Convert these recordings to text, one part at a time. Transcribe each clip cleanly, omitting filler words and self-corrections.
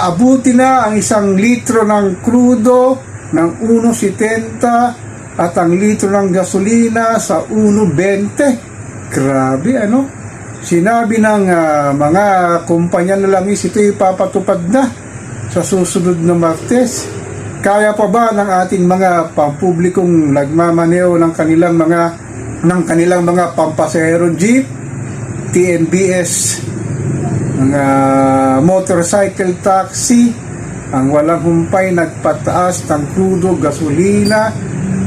Abuti na ang 1 litro ng crudo ng 1.70 at ang litro ng gasolina sa 1.20. Grabe, ano? Sinabi ng mga kumpanya na langis, ito ipapatupad na sa susunod na Martes. Kaya pa ba ng ating mga pampublikong nagmamaneo ng kanilang mga pampasahero jeep, TNBS, mga motorcycle taxi, ang walang humpay nagpataas ng crudo, gasolina,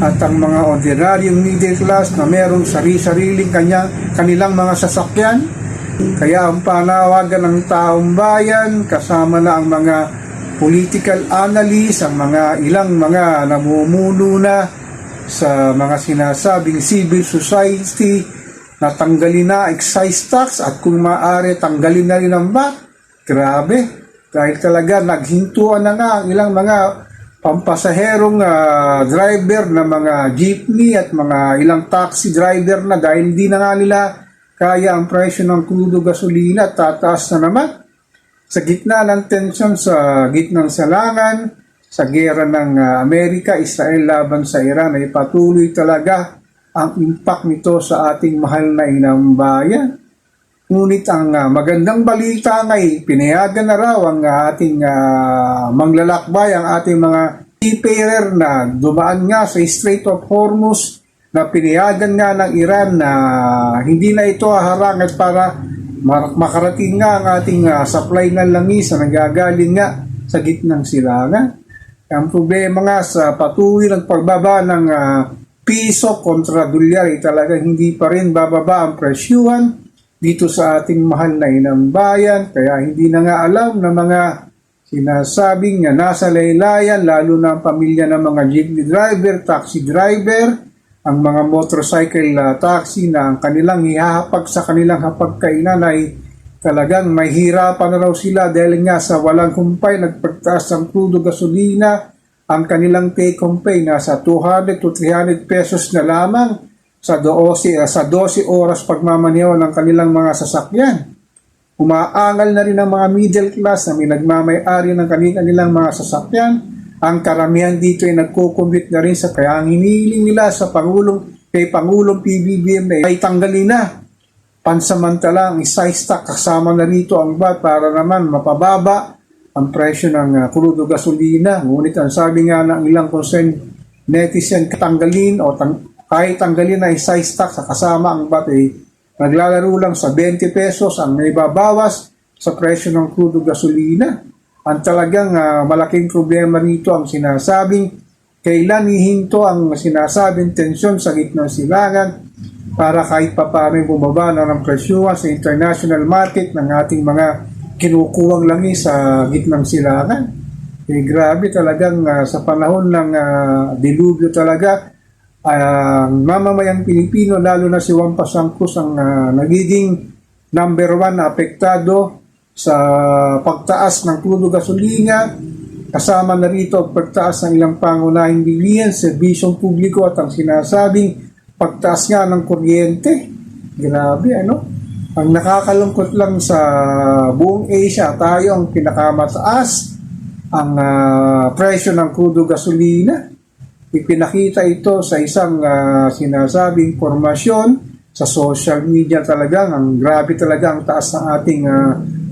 at ang mga ordinaryong middle class na merong sari-sariling kanilang mga sasakyan? Kaya ang panawagan ng taong bayan, kasama na ang mga political analysts, ang ilang mga namumuno na sa mga sinasabing civil society, na tanggalin na excise tax at kung maaari tanggalin na rin ang VAT. Grabe, dahil talaga naghintuan na nga ang ilang mga pampasaherong driver na mga jeepney at mga ilang taxi driver na dahil hindi na nga nila kaya ang presyo ng crudo, gasolina at tataas na naman. Sa gitna ng tensyon sa gitnang salangan, sa gera ng Amerika, Israel laban sa Iran, ay patuloy talaga ang impact nito sa ating mahal na inang bayan. Ngunit ang magandang balita ngay, pinayagan na raw ang ating manglalakbay, ang ating mga seafarer na dumaan nga sa Strait of Hormuz, na pinayagan nga ng Iran na hindi na ito harangan para makarating nga ang ating supply ng langis na nagagaling nga sa gitnang silangan. Ang problema nga sa patuloy ng pagbaba ng piso kontra dolyar ay talagang hindi pa rin bababa ang presyuhan dito sa ating mahal na inang bayan. Kaya hindi na nga alam ng mga sinasabing nasa laylayan, lalo na ang pamilya ng mga jeepney driver, taxi driver, ang mga motorcycle taxi na ang kanilang ihahapag sa kanilang hapagkainan ay talagang mahirapan na raw sila dahil nga sa walang humpay nagpagtaas ng crudo, gasolina. Ang kanilang take-home pay nasa 200 to 300 pesos na lamang sa 12 oras pagmamaneho ng kanilang mga sasakyan. Umaangal na rin ang mga middle class na may nagmamay-ari ng kanilang mga sasakyan. Ang karamihan dito ay nagkukumbit na rin sa kaya ang hinihiling nila sa kay Pangulong PBBM na ay tanggalin na pansamantala ang excise tax kasama na rito ang VAT para naman mapababa ang presyo ng crudo, gasolina. Ngunit ang sabi nga ng ilang concerned netizen, kahit tanggalin na excise tax kasama ang VAT ay naglalaro lang sa 20 pesos ang naibabawas sa presyo ng crudo, gasolina. Ang talagang malaking problema rito ang sinasabing kailan hihinto ang sinasabing tensyon sa gitnang silangan para kahit papaano bumaba na ng presyuhan sa international market ng ating mga kinukuwang langis sa gitnang silangan. Grabe talagang sa panahon ng dilubyo talaga, ang mamamayang Pilipino, lalo na si Juan Pasangcos, ang nagiging number 1 na apektado sa pagtaas ng crudo, gasolina, kasama na rito ang pagtaas ng ilang pangunahing bilihan, serbisyong publiko at ang sinasabing pagtaas nga ng kuryente. Grabe, ano? Ang nakakalungkot lang sa buong Asia, tayo ang pinakamataas ang presyo ng crudo, gasolina. Ipinakita ito sa isang sinasabing impormasyon sa social media. Talagang ang grabe talaga ang taas ng ating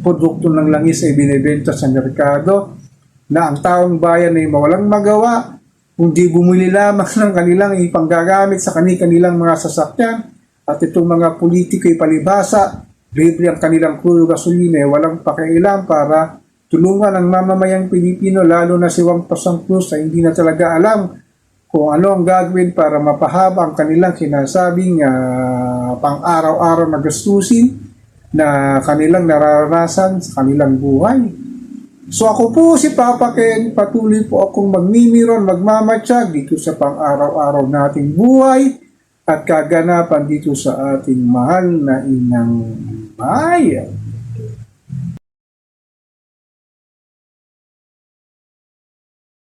produkto ng langis ay binibenta sa merkado, na ang taong bayan ay mawalang magawa kundi bumili lamang ng kanilang ipanggagamit sa kanilang mga sasakyan. At itong mga politiko ay palibasa, libre ang kanilang crudo, gasolina, walang pakialam para tulungan ang mamamayang Pilipino, lalo na si Juan Pasangcos na hindi na talaga alam kung ano ang gagawin para mapahaba ang kanilang sinasabing pang-araw-araw na gastusin na kanilang nararanasan sa kanilang buhay. So ako po si Papa Ken, patuloy po akong magmimiron, magmamatsyag dito sa pang-araw-araw nating buhay at kaganapan dito sa ating mahal na inang bayan.